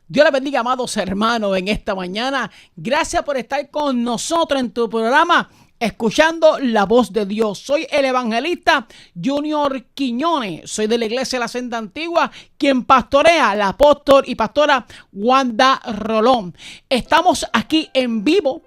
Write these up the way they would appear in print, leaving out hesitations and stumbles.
Dios les bendiga, amados hermanos, en esta mañana. Gracias por estar con nosotros en tu programa, escuchando la voz de Dios. Soy el evangelista Junior Quiñones. Soy de la Iglesia de la Senda Antigua, quien pastorea la apóstol y pastora Wanda Rolón. Estamos aquí en vivo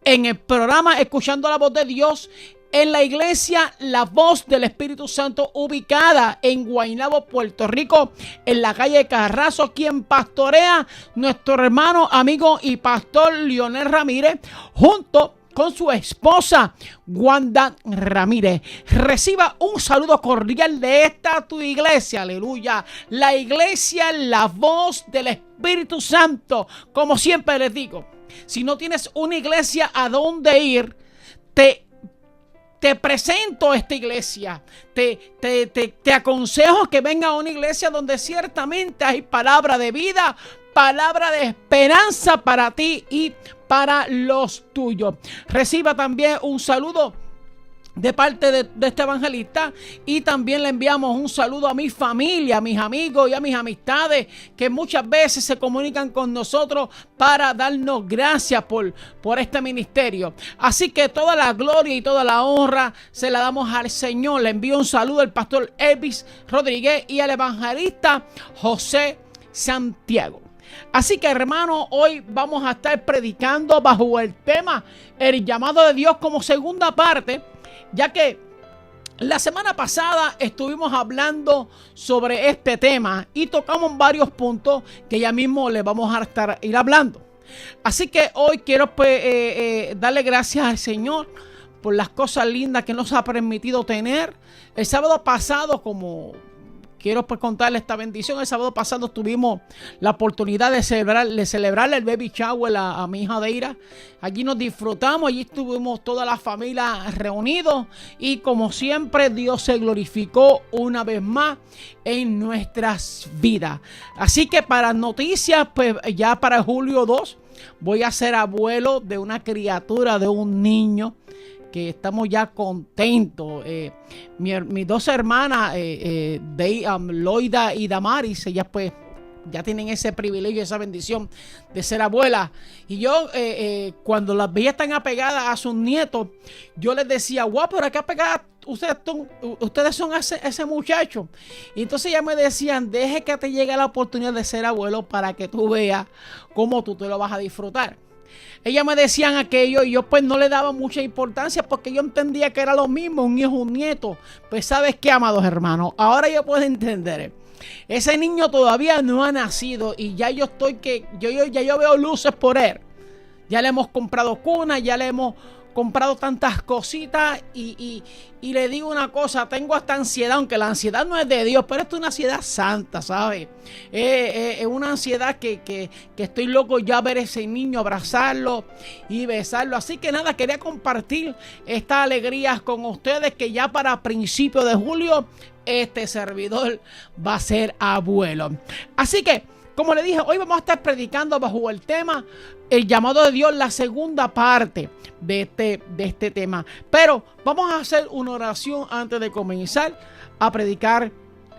en el programa Escuchando la Voz de Dios, en la iglesia La Voz del Espíritu Santo, ubicada en Guaynabo, Puerto Rico, en la calle Carrazo, quien pastorea nuestro hermano, amigo y pastor Leonel Ramírez, junto con su esposa Wanda Ramírez. Reciba un saludo cordial de esta tu iglesia, aleluya, la iglesia La Voz del Espíritu Santo. Como siempre les digo, si no tienes una iglesia a dónde ir, te presento esta iglesia. Te aconsejo que venga a una iglesia donde ciertamente hay palabra de vida, palabra de esperanza para ti y para los tuyos. Reciba también un saludo de parte de este evangelista, y también le enviamos un saludo a mi familia, a mis amigos y a mis amistades que muchas veces se comunican con nosotros para darnos gracias por este ministerio. Así que toda la gloria y toda la honra se la damos al Señor. Le envío un saludo al pastor Elvis Rodríguez y al evangelista José Santiago. Así que, hermano, hoy vamos a estar predicando bajo el tema el llamado de Dios como segunda parte, ya que la semana pasada estuvimos hablando sobre este tema y tocamos varios puntos que ya mismo les vamos a ir hablando. Así que hoy quiero darle gracias al Señor por las cosas lindas que nos ha permitido tener. El sábado pasado, quiero contarle esta bendición. El sábado pasado tuvimos la oportunidad de celebrarle el baby shower a mi hija Deira. Allí nos disfrutamos, allí estuvimos toda la familia reunidos y como siempre Dios se glorificó una vez más en nuestras vidas. Así que para noticias, pues ya para julio 2 voy a ser abuelo de una criatura, de un niño, que estamos ya contentos. Mis dos hermanas, Loida y Damaris, ellas pues ya tienen ese privilegio, esa bendición de ser abuelas. Y yo cuando las veía tan apegadas a sus nietos, yo les decía, guau, pero qué apegadas ustedes son a ese muchacho. Y entonces ellas me decían, deje que te llegue la oportunidad de ser abuelo para que tú veas cómo tú te lo vas a disfrutar. Ellas me decían aquello y yo pues no le daba mucha importancia porque yo entendía que era lo mismo, un hijo, un nieto. Pues ¿sabes qué, amados hermanos? Ahora yo puedo entender. Ese niño todavía no ha nacido y ya yo veo luces por él. Ya le hemos comprado cuna, ya le hemos comprado tantas cositas y le digo una cosa, tengo hasta ansiedad, aunque la ansiedad no es de Dios, pero esto es una ansiedad santa, ¿sabes? Es una ansiedad que estoy loco ya ver ese niño, abrazarlo y besarlo. Así que nada, quería compartir estas alegrías con ustedes, que ya para principios de julio este servidor va a ser abuelo. Así que, como le dije, hoy vamos a estar predicando bajo el tema el llamado de Dios, la segunda parte de este tema. Pero vamos a hacer una oración antes de comenzar a predicar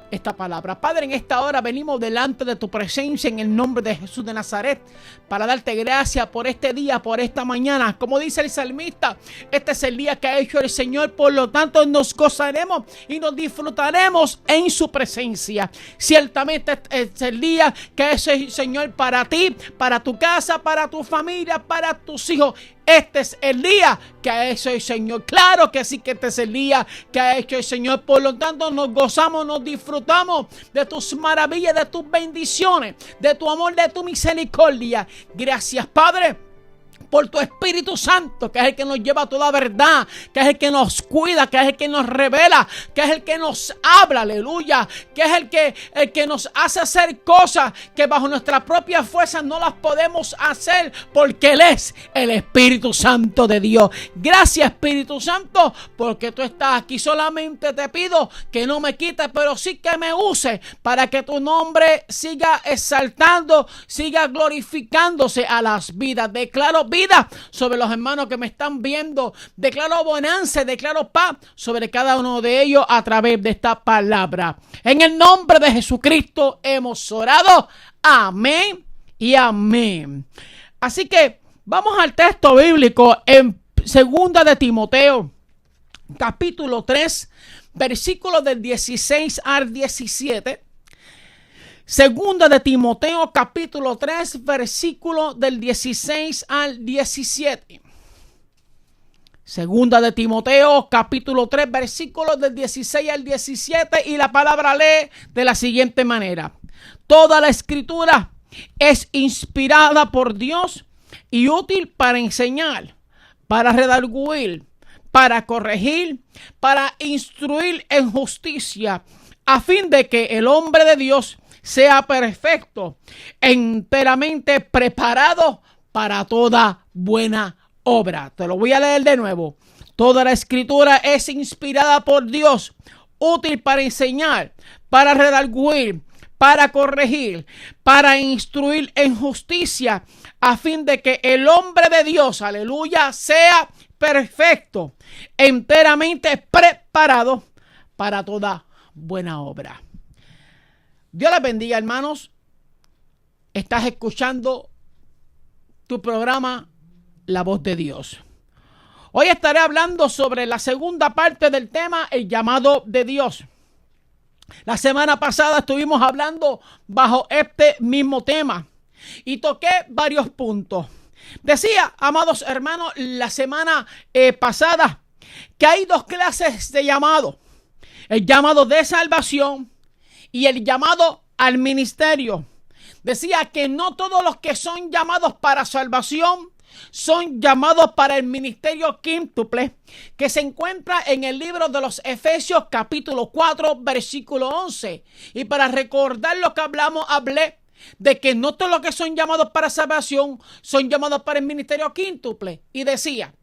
esta palabra. Padre, en esta hora venimos delante de tu presencia en el nombre de Jesús de Nazaret para darte gracias por este día, por esta mañana. Como dice el salmista, este es el día que ha hecho el Señor, por lo tanto nos gozaremos y nos disfrutaremos en su presencia. Ciertamente este es el día que ha hecho el Señor para ti, para tu casa, para tu familia, para tus hijos. Este es el día que ha hecho el Señor. Claro que sí, que este es el día que ha hecho el Señor. Por lo tanto, nos gozamos, nos disfrutamos de tus maravillas, de tus bendiciones, de tu amor, de tu misericordia. Gracias, Padre, por tu Espíritu Santo, que es el que nos lleva a toda verdad, que es el que nos cuida, que es el que nos revela, que es el que nos habla, aleluya, que es el que nos hace hacer cosas que bajo nuestra propia fuerza no las podemos hacer, porque Él es el Espíritu Santo de Dios. Gracias, Espíritu Santo, porque tú estás aquí. Solamente te pido que no me quites, pero sí que me uses para que tu nombre siga exaltando, siga glorificándose a las vidas. Declaro vida sobre los hermanos que me están viendo. Declaro bonanza, declaro paz sobre cada uno de ellos a través de esta palabra. En el nombre de Jesucristo hemos orado. Amén y amén. Así que vamos al texto bíblico en 2 de Timoteo, capítulo 3, versículos del 16 al 17. 2 de Timoteo, capítulo 3, versículo del 16 al 17. 2 de Timoteo, capítulo 3, versículos del 16 al 17, y la palabra lee de la siguiente manera: toda la escritura es inspirada por Dios y útil para enseñar, para redarguir, para corregir, para instruir en justicia, a fin de que el hombre de Dios sea perfecto, enteramente preparado para toda buena obra. Te lo voy a leer de nuevo. Toda la escritura es inspirada por Dios, útil para enseñar, para redarguir, para corregir, para instruir en justicia, a fin de que el hombre de Dios, aleluya, sea perfecto, enteramente preparado para toda buena obra. Dios les bendiga, hermanos. Estás escuchando tu programa La Voz de Dios. Hoy estaré hablando sobre la segunda parte del tema, el llamado de Dios. La semana pasada estuvimos hablando bajo este mismo tema y toqué varios puntos. Decía, amados hermanos, la semana pasada que hay dos clases de llamado: el llamado de salvación y el llamado al ministerio. Decía que no todos los que son llamados para salvación son llamados para el ministerio quíntuple, que se encuentra en el libro de los Efesios capítulo 4 versículo 11. Y para recordar lo que hablé de que no todos los que son llamados para salvación son llamados para el ministerio quíntuple. Y decía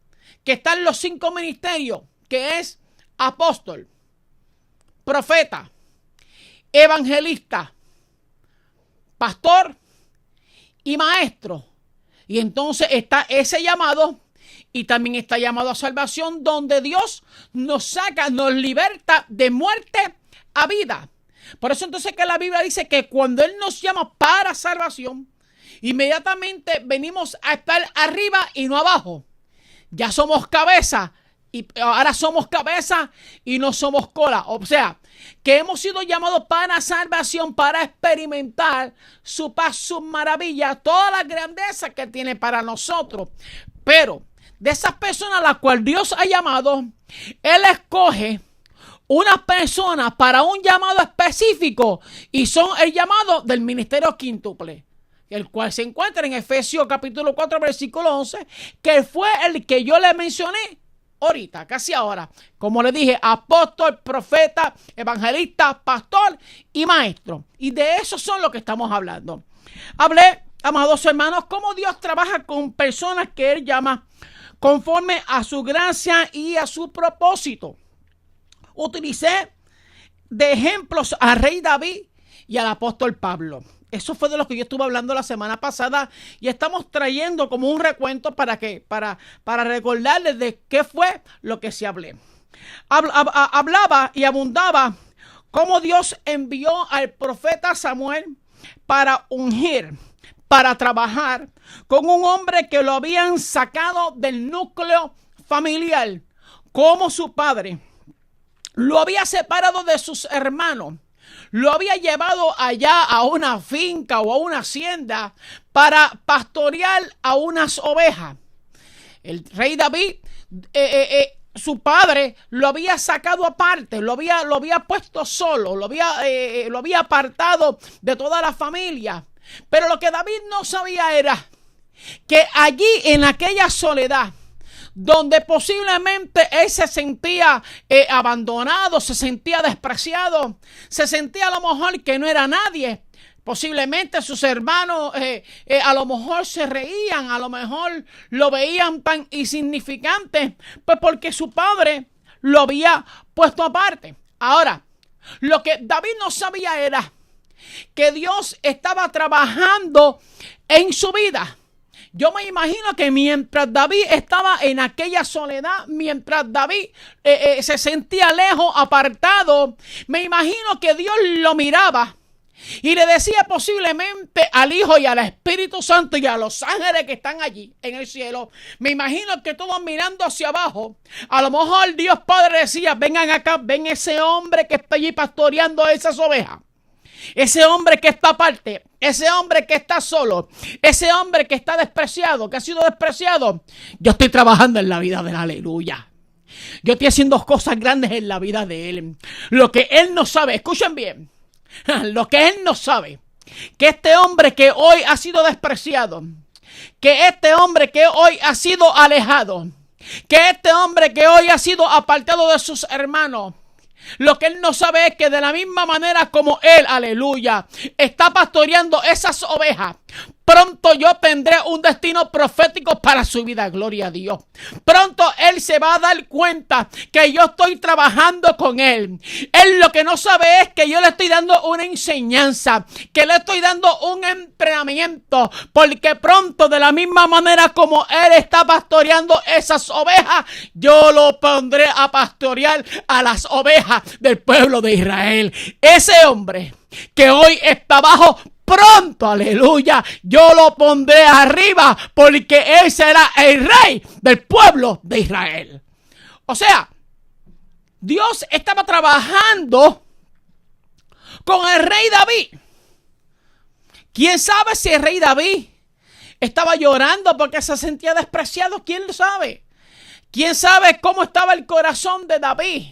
que están los 5 ministerios, que es apóstol, profeta, evangelista, pastor y maestro. Y entonces está ese llamado, y también está llamado a salvación, donde Dios nos saca, nos liberta de muerte a vida. Por eso entonces que la Biblia dice que cuando Él nos llama para salvación, inmediatamente venimos a estar arriba y no abajo. Ya somos cabeza, y ahora somos cabeza y no somos cola. O sea, que hemos sido llamados para salvación, para experimentar su paz, su maravilla, toda la grandeza que tiene para nosotros. Pero de esas personas a las cuales Dios ha llamado, Él escoge unas personas para un llamado específico, y son el llamado del ministerio quíntuple, el cual se encuentra en Efesios capítulo 4 versículo 11, que fue el que yo le mencioné ahorita, casi ahora. Como le dije, apóstol, profeta, evangelista, pastor y maestro. Y de eso son lo que estamos hablando. Hablé, amados hermanos, cómo Dios trabaja con personas que Él llama conforme a su gracia y a su propósito. Utilicé de ejemplos al rey David y al apóstol Pablo. Eso fue de lo que yo estuve hablando la semana pasada, y estamos trayendo como un recuento para recordarles de qué fue lo que se hablé. Hablaba y abundaba cómo Dios envió al profeta Samuel para ungir, para trabajar con un hombre que lo habían sacado del núcleo familiar, como su padre lo había separado de sus hermanos, lo había llevado allá a una finca o a una hacienda para pastorear a unas ovejas. El rey David, su padre, lo había sacado aparte, lo había puesto solo, lo había apartado de toda la familia. Pero lo que David no sabía era que allí, en aquella soledad, donde posiblemente él se sentía abandonado, se sentía despreciado, se sentía a lo mejor que no era nadie. Posiblemente sus hermanos a lo mejor se reían, a lo mejor lo veían tan insignificante, pues porque su padre lo había puesto aparte. Ahora, lo que David no sabía era que Dios estaba trabajando en su vida. Yo me imagino que mientras David estaba en aquella soledad, mientras David se sentía lejos, apartado, me imagino que Dios lo miraba Y le decía posiblemente al Hijo y al Espíritu Santo y a los ángeles que están allí en el cielo. Me imagino que todos mirando hacia abajo. A lo mejor Dios Padre decía, vengan acá, ven ese hombre que está allí pastoreando esas ovejas. Ese hombre que está aparte, ese hombre que está solo, ese hombre que está despreciado, que ha sido despreciado. Yo estoy trabajando en la vida de él, aleluya. Yo estoy haciendo cosas grandes en la vida de él. Lo que él no sabe, escuchen bien. Lo que él no sabe, que este hombre que hoy ha sido despreciado, que este hombre que hoy ha sido alejado, que este hombre que hoy ha sido apartado de sus hermanos, lo que él no sabe es que de la misma manera como él, aleluya, está pastoreando esas ovejas, pronto yo tendré un destino profético para su vida, gloria a Dios. Pronto él se va a dar cuenta que yo estoy trabajando con él. Él lo que no sabe es que yo le estoy dando una enseñanza, que le estoy dando un entrenamiento, porque pronto de la misma manera como él está pastoreando esas ovejas, yo lo pondré a pastorear a las ovejas del pueblo de Israel. Ese hombre que hoy está abajo, pronto, aleluya, yo lo pondré arriba, porque él será el rey del pueblo de Israel. O sea, Dios estaba trabajando con el rey David. ¿Quién sabe si el rey David estaba llorando porque se sentía despreciado? ¿Quién lo sabe? ¿Quién sabe cómo estaba el corazón de David?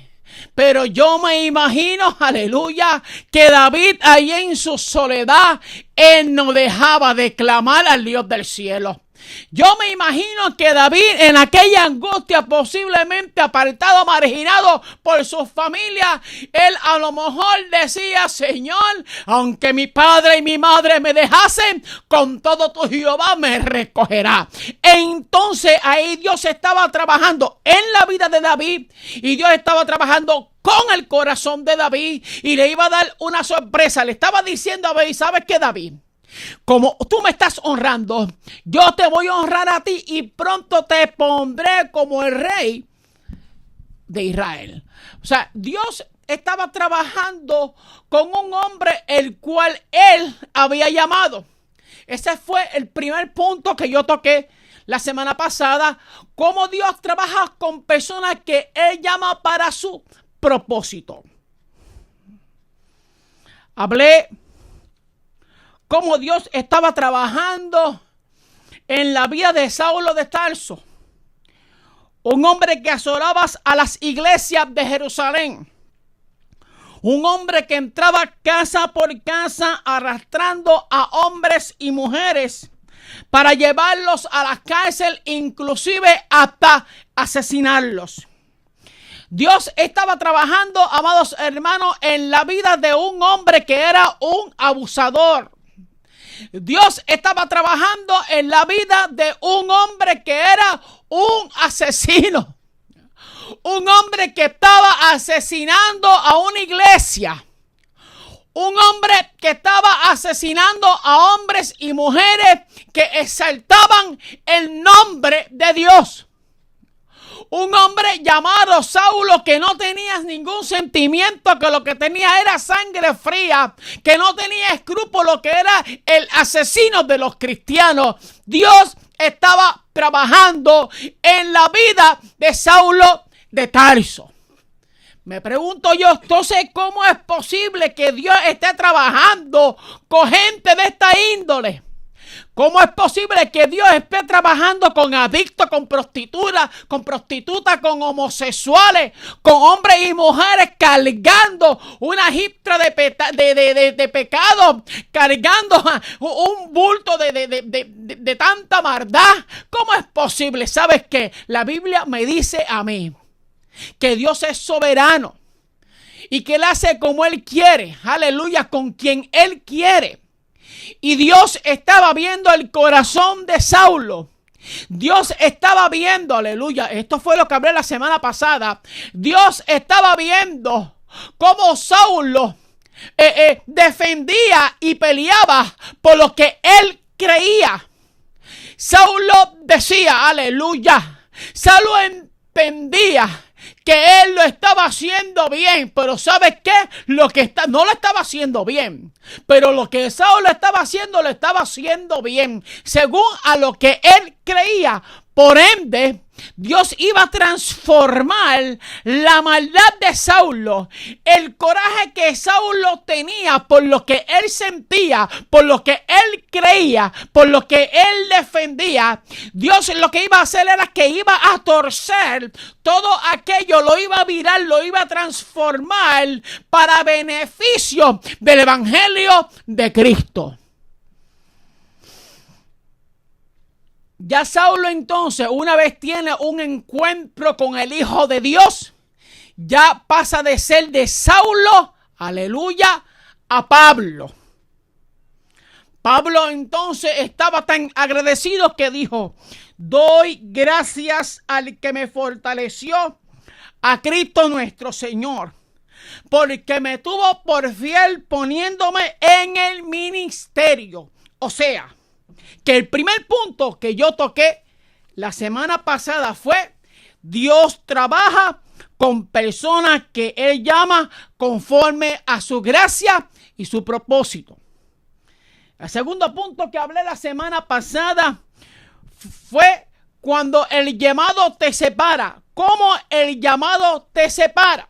Pero yo me imagino, aleluya, que David ahí en su soledad, él no dejaba de clamar al Dios del cielo. Yo me imagino que David en aquella angustia, posiblemente apartado, marginado por su familia, él a lo mejor decía, Señor, aunque mi padre y mi madre me dejasen, con todo tu Jehová me recogerá. Entonces ahí Dios estaba trabajando en la vida de David y Dios estaba trabajando con el corazón de David y le iba a dar una sorpresa. Le estaba diciendo a David, ¿sabes qué, David? Como tú me estás honrando, yo te voy a honrar a ti y pronto te pondré como el rey de Israel. O sea, Dios estaba trabajando con un hombre el cual él había llamado. Ese fue el primer punto que yo toqué la semana pasada. Cómo Dios trabaja con personas que él llama para su propósito. Hablé cómo Dios estaba trabajando en la vida de Saulo de Tarso, un hombre que asolaba a las iglesias de Jerusalén, un hombre que entraba casa por casa arrastrando a hombres y mujeres para llevarlos a la cárcel, inclusive hasta asesinarlos. Dios estaba trabajando, amados hermanos, en la vida de un hombre que era un abusador. Dios estaba trabajando en la vida de un hombre que era un asesino. Un hombre que estaba asesinando a una iglesia. Un hombre que estaba asesinando a hombres y mujeres que exaltaban el nombre de Dios. Un hombre llamado Saulo que no tenía ningún sentimiento, que lo que tenía era sangre fría, que no tenía escrúpulos, que era el asesino de los cristianos. Dios estaba trabajando en la vida de Saulo de Tarso. Me pregunto yo, entonces, ¿cómo es posible que Dios esté trabajando con gente de esta índole? ¿Cómo es posible que Dios esté trabajando con adictos, con prostitutas, con homosexuales, con hombres y mujeres cargando una jiptra de pecado, cargando un bulto de tanta maldad? ¿Cómo es posible? ¿Sabes qué? La Biblia me dice a mí que Dios es soberano y que Él hace como Él quiere, aleluya, con quien Él quiere. Y Dios estaba viendo el corazón de Saulo. Dios estaba viendo, aleluya, esto fue lo que hablé la semana pasada. Dios estaba viendo cómo Saulo defendía y peleaba por lo que él creía. Saulo decía, aleluya, Saulo entendía que él lo estaba haciendo bien, pero ¿sabes qué? No lo estaba haciendo bien, pero lo que Saúl lo estaba haciendo bien, según a lo que él creía. Por ende, Dios iba a transformar la maldad de Saulo, el coraje que Saulo tenía por lo que él sentía, por lo que él creía, por lo que él defendía. Dios lo que iba a hacer era que iba a torcer todo aquello, lo iba a virar, lo iba a transformar para beneficio del evangelio de Cristo. Ya Saulo entonces, una vez tiene un encuentro con el Hijo de Dios, ya pasa de ser de Saulo, aleluya, a Pablo. Pablo entonces estaba tan agradecido que dijo: doy gracias al que me fortaleció, a Cristo nuestro Señor, porque me tuvo por fiel poniéndome en el ministerio. O sea, que el primer punto que yo toqué la semana pasada fue: Dios trabaja con personas que Él llama conforme a su gracia y su propósito. El segundo punto que hablé la semana pasada fue cuando el llamado te separa. ¿Cómo el llamado te separa?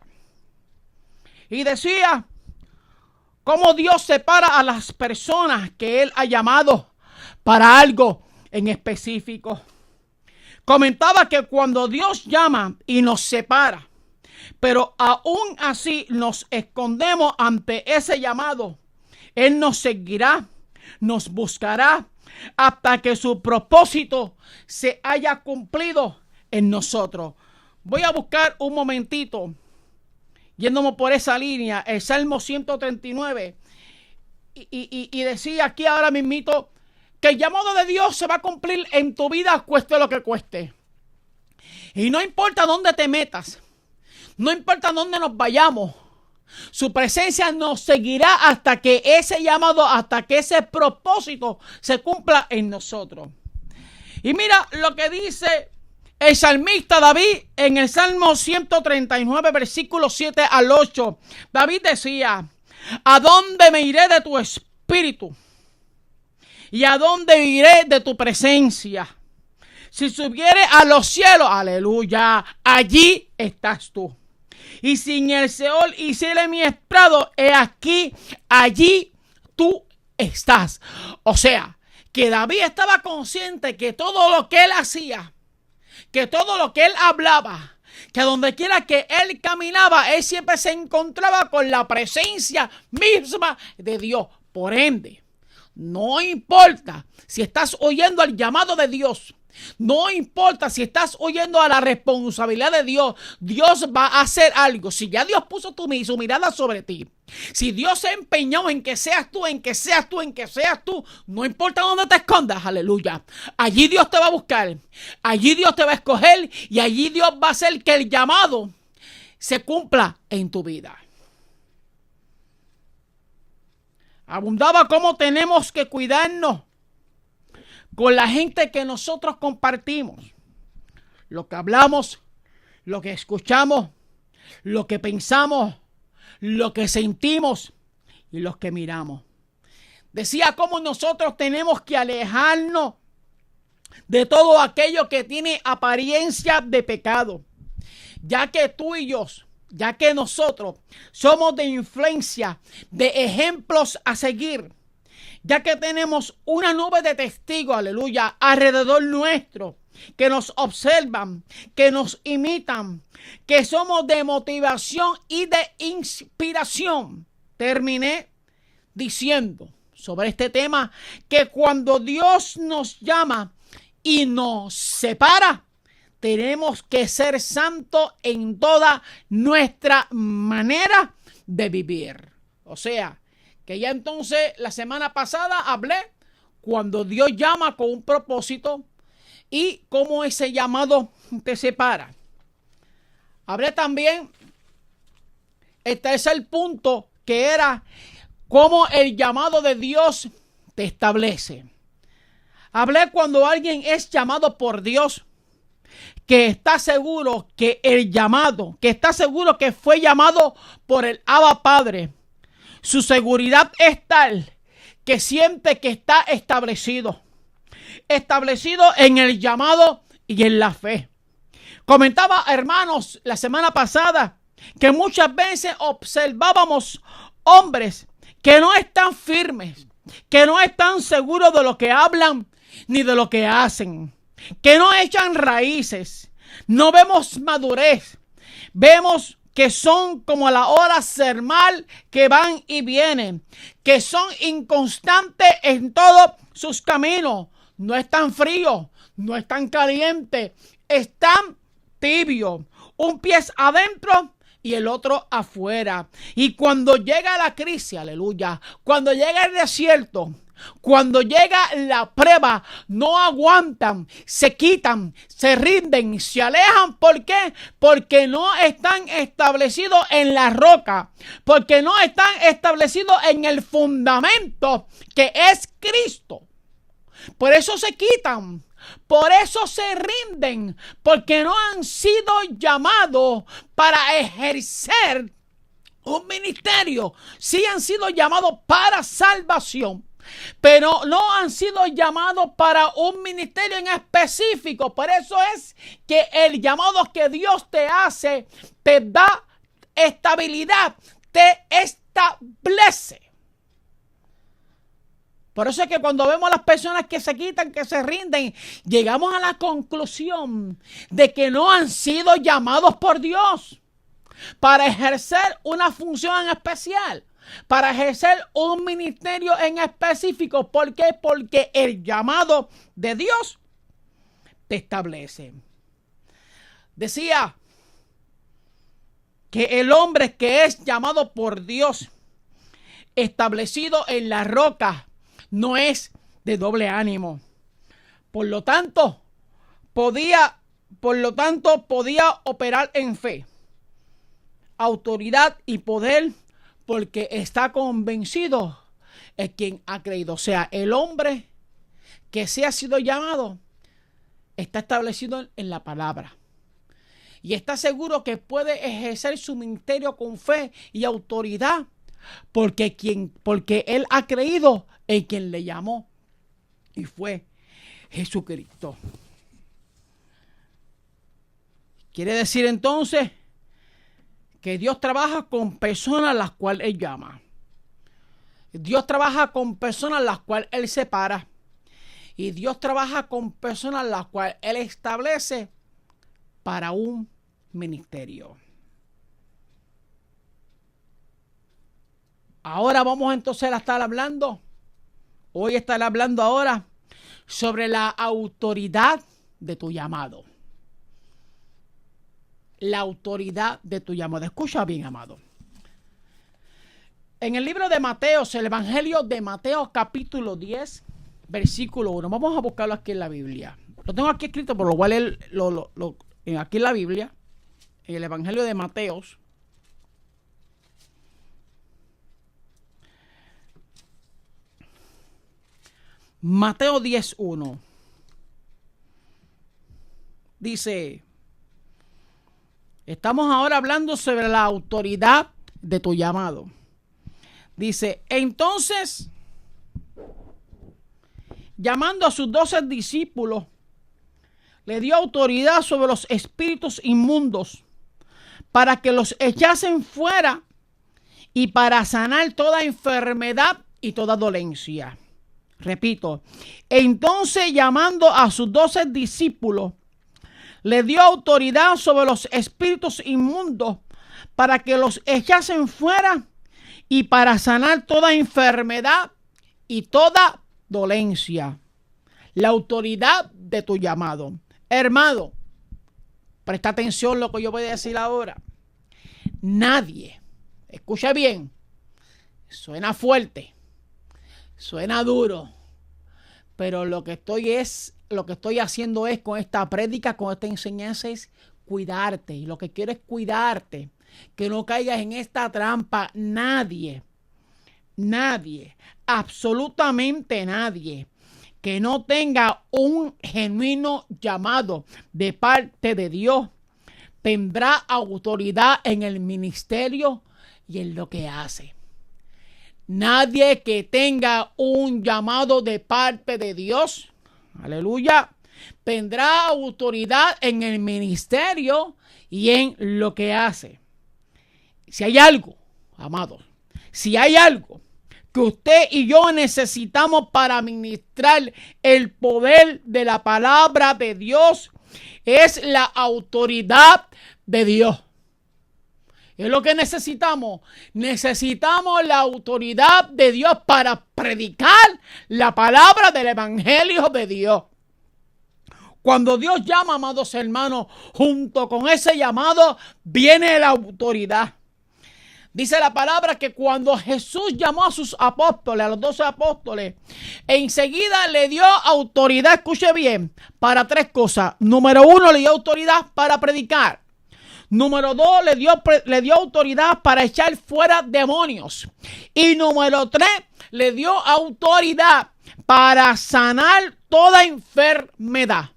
Y decía cómo Dios separa a las personas que Él ha llamado para algo en específico. Comentaba que cuando Dios llama y nos separa, pero aún así nos escondemos ante ese llamado, Él nos seguirá, nos buscará hasta que su propósito se haya cumplido en nosotros. Voy a buscar un momentito, yéndome por esa línea, el Salmo 139, y decía aquí ahora mismito que el llamado de Dios se va a cumplir en tu vida, cueste lo que cueste. Y no importa dónde te metas, no importa dónde nos vayamos, su presencia nos seguirá hasta que ese llamado, hasta que ese propósito se cumpla en nosotros. Y mira lo que dice el salmista David en el Salmo 139, versículos 7 al 8. David decía: ¿a dónde me iré de tu espíritu? ¿Y a dónde iré de tu presencia? Si subiere a los cielos, aleluya, allí estás tú. Y si en el Seol hiciere mi estrado, he aquí, allí tú estás. O sea, que David estaba consciente que todo lo que él hacía, que todo lo que él hablaba, que donde quiera que él caminaba, él siempre se encontraba con la presencia misma de Dios. Por ende, no importa si estás oyendo al llamado de Dios, no importa si estás oyendo a la responsabilidad de Dios, Dios va a hacer algo. Si ya Dios puso su mirada sobre ti, si Dios se empeñó en que seas tú, no importa dónde te escondas, aleluya, allí Dios te va a buscar, allí Dios te va a escoger y allí Dios va a hacer que el llamado se cumpla en tu vida. Abundaba cómo tenemos que cuidarnos con la gente que nosotros compartimos. Lo que hablamos, lo que escuchamos, lo que pensamos, lo que sentimos y lo que miramos. Decía cómo nosotros tenemos que alejarnos de todo aquello que tiene apariencia de pecado, ya que tú y yo, ya que nosotros somos de influencia, de ejemplos a seguir, ya que tenemos una nube de testigos, aleluya, alrededor nuestro, que nos observan, que nos imitan, que somos de motivación y de inspiración. Terminé diciendo sobre este tema que cuando Dios nos llama y nos separa, tenemos que ser santos en toda nuestra manera de vivir. O sea, que ya entonces la semana pasada hablé cuando Dios llama con un propósito y cómo ese llamado te separa. Hablé también el tercer punto, que era cómo el llamado de Dios te establece. Hablé cuando alguien es llamado por Dios, que está seguro que el llamado, que está seguro que fue llamado por el Abba Padre, su seguridad es tal que siente que está establecido en el llamado y en la fe. Comentaba, hermanos, la semana pasada que muchas veces observábamos hombres que no están firmes, que no están seguros de lo que hablan ni de lo que hacen, que no echan raíces. No vemos madurez. Vemos que son como a la hora sermal que van y vienen, que son inconstantes en todos sus caminos. No están fríos, no están calientes, están tibios. Un pie adentro y el otro afuera. Y cuando llega la crisis, aleluya, cuando llega el desierto, cuando llega la prueba, no aguantan, se quitan, se rinden, se alejan. ¿Por qué? Porque no están establecidos en la roca, porque no están establecidos en el fundamento que es Cristo. Por eso se quitan, por eso se rinden, porque no han sido llamados para ejercer un ministerio. Sí han sido llamados para salvación, pero no han sido llamados para un ministerio en específico. Por eso es que el llamado que Dios te hace te da estabilidad, te establece. Por eso es que cuando vemos a las personas que se quitan, que se rinden, llegamos a la conclusión de que no han sido llamados por Dios para ejercer una función en especial, para ejercer un ministerio en específico. ¿Por qué? Porque el llamado de Dios te establece. Decía que el hombre que es llamado por Dios, establecido en la roca, no es de doble ánimo. Por lo tanto, podía operar en fe, autoridad y poder, porque está convencido en quien ha creído. O sea, el hombre que se ha sido llamado está establecido en la palabra y está seguro que puede ejercer su ministerio con fe y autoridad, porque él ha creído en quien le llamó, y fue Jesucristo. Quiere decir entonces que Dios trabaja con personas a las cuales Él llama. Dios trabaja con personas a las cuales Él separa. Y Dios trabaja con personas a las cuales Él establece para un ministerio. Ahora vamos entonces a estar hablando, hoy estaré hablando ahora sobre la autoridad de tu llamado. La autoridad de tu llamado. Escucha bien, amado. En el libro de Mateo, el Evangelio de Mateo, capítulo 10, versículo 1. Vamos a buscarlo aquí en la Biblia. Lo tengo aquí escrito, por lo cual aquí en la Biblia, en el Evangelio de Mateo. Mateo 10:1 dice, estamos ahora hablando sobre la autoridad de tu llamado. Dice, entonces, llamando a sus 12 discípulos, le dio autoridad sobre los espíritus inmundos para que los echasen fuera y para sanar toda enfermedad y toda dolencia. Repito, entonces llamando a sus 12 discípulos, le dio autoridad sobre los espíritus inmundos para que los echasen fuera y para sanar toda enfermedad y toda dolencia. La autoridad de tu llamado. Hermano, presta atención a lo que yo voy a decir ahora. Nadie, escucha bien, suena fuerte, suena duro, pero lo que estoy haciendo es con esta prédica, con esta enseñanza, es cuidarte. Y lo que quiero es cuidarte, que no caigas en esta trampa. Nadie, absolutamente nadie que no tenga un genuino llamado de parte de Dios tendrá autoridad en el ministerio y en lo que hace. Nadie que tenga un llamado de parte de Dios, aleluya, tendrá autoridad en el ministerio y en lo que hace. Si hay algo, amados, si hay algo que usted y yo necesitamos para ministrar el poder de la palabra de Dios, es la autoridad de Dios. Es lo que necesitamos. Necesitamos la autoridad de Dios para predicar la palabra del evangelio de Dios. Cuando Dios llama, amados hermanos, junto con ese llamado viene la autoridad. Dice la palabra que cuando Jesús llamó a sus apóstoles, a los 12 apóstoles, enseguida le dio autoridad, escuche bien, para 3 cosas. Número 1, le dio autoridad para predicar. Número 2, le dio autoridad para echar fuera demonios. Y número 3, le dio autoridad para sanar toda enfermedad.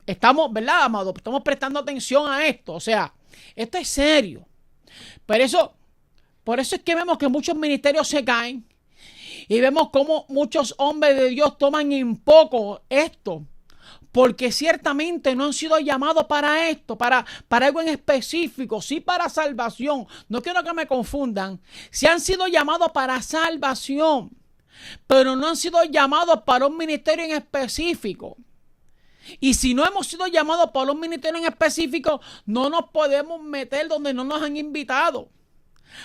Estamos, ¿verdad, amado? Estamos prestando atención a esto. O sea, esto es serio. Por eso es que vemos que muchos ministerios se caen y vemos cómo muchos hombres de Dios toman en poco esto, porque ciertamente no han sido llamados para esto, para algo en específico, sí para salvación. No quiero que me confundan. Sí han sido llamados para salvación, pero no han sido llamados para un ministerio en específico. Y si no hemos sido llamados por un ministerio en específico, no nos podemos meter donde no nos han invitado.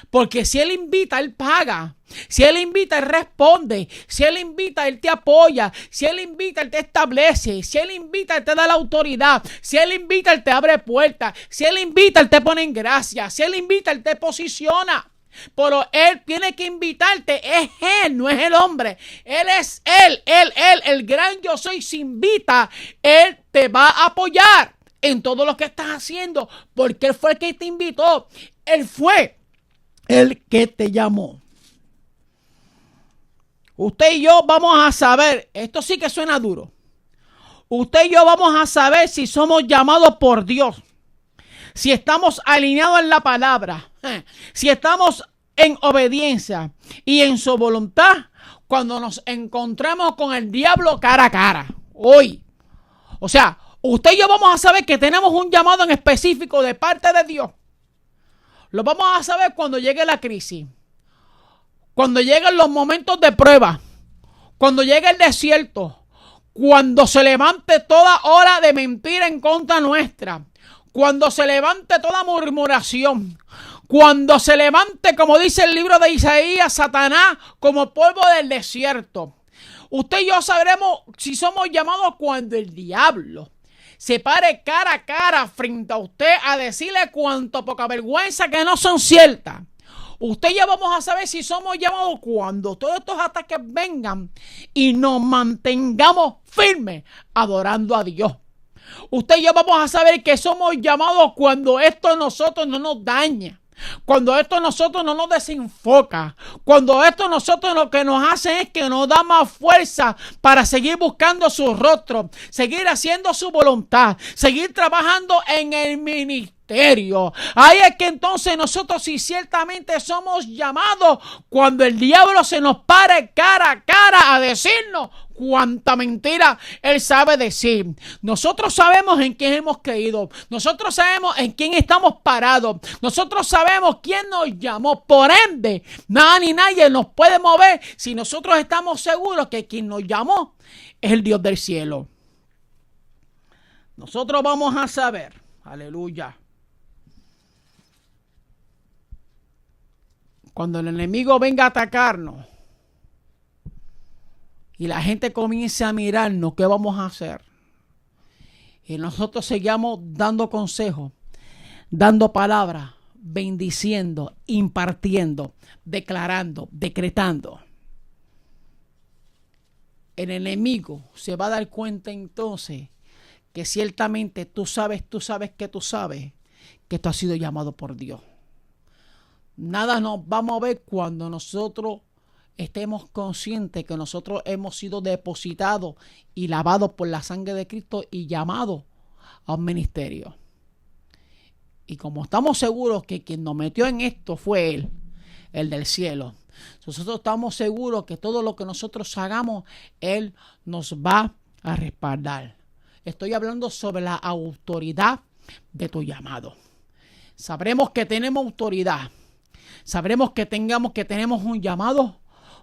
Porque si Él invita, Él paga. Si Él invita, Él responde. Si Él invita, Él te apoya. Si Él invita, Él te establece. Si Él invita, Él te da la autoridad. Si Él invita, Él te abre puertas. Si Él invita, Él te pone en gracia. Si Él invita, Él te posiciona. Pero Él tiene que invitarte. Es Él, no es el hombre. Él es Él, el gran yo soy. Si invita, Él te va a apoyar en todo lo que estás haciendo, porque Él fue el que te invitó. Él fue el que te llamó. Usted y yo vamos a saber, esto sí que suena duro. Usted y yo vamos a saber si somos llamados por Dios, si estamos alineados en la palabra, si estamos en obediencia y en su voluntad, cuando nos encontremos con el diablo cara a cara. Hoy. O sea, usted y yo vamos a saber que tenemos un llamado en específico de parte de Dios. Lo vamos a saber cuando llegue la crisis, cuando lleguen los momentos de prueba, cuando llegue el desierto, cuando se levante toda hora de mentira en contra nuestra, cuando se levante toda murmuración, cuando se levante, como dice el libro de Isaías, Satanás como polvo del desierto. Usted y yo sabremos si somos llamados cuando el diablo se pare cara a cara frente a usted a decirle cuánto poca vergüenza que no son ciertas. Usted y yo vamos a saber si somos llamados cuando todos estos ataques vengan y nos mantengamos firmes adorando a Dios. Usted y yo vamos a saber que somos llamados cuando esto a nosotros no nos daña, cuando esto a nosotros no nos desenfoca, cuando esto a nosotros lo que nos hace es que nos da más fuerza para seguir buscando su rostro, seguir haciendo su voluntad, seguir trabajando en el ministerio. Ahí es que entonces nosotros sí ciertamente somos llamados cuando el diablo se nos pare cara a cara a decirnos cuánta mentira él sabe decir. Nosotros sabemos en quién hemos creído. Nosotros sabemos en quién estamos parados. Nosotros sabemos quién nos llamó. Por ende, nada ni nadie nos puede mover si nosotros estamos seguros que quien nos llamó es el Dios del cielo. Nosotros vamos a saber, aleluya, cuando el enemigo venga a atacarnos y la gente comience a mirarnos, ¿qué vamos a hacer? Y nosotros seguimos dando consejos, dando palabras, bendiciendo, impartiendo, declarando, decretando. El enemigo se va a dar cuenta entonces que ciertamente tú sabes que tú has sido llamado por Dios. Nada nos va a mover cuando nosotros estemos conscientes que nosotros hemos sido depositados y lavados por la sangre de Cristo y llamados a un ministerio. Y como estamos seguros que quien nos metió en esto fue Él, el del cielo, nosotros estamos seguros que todo lo que nosotros hagamos, Él nos va a respaldar. Estoy hablando sobre la autoridad de tu llamado. Sabremos que tenemos autoridad. Sabremos que tenemos un llamado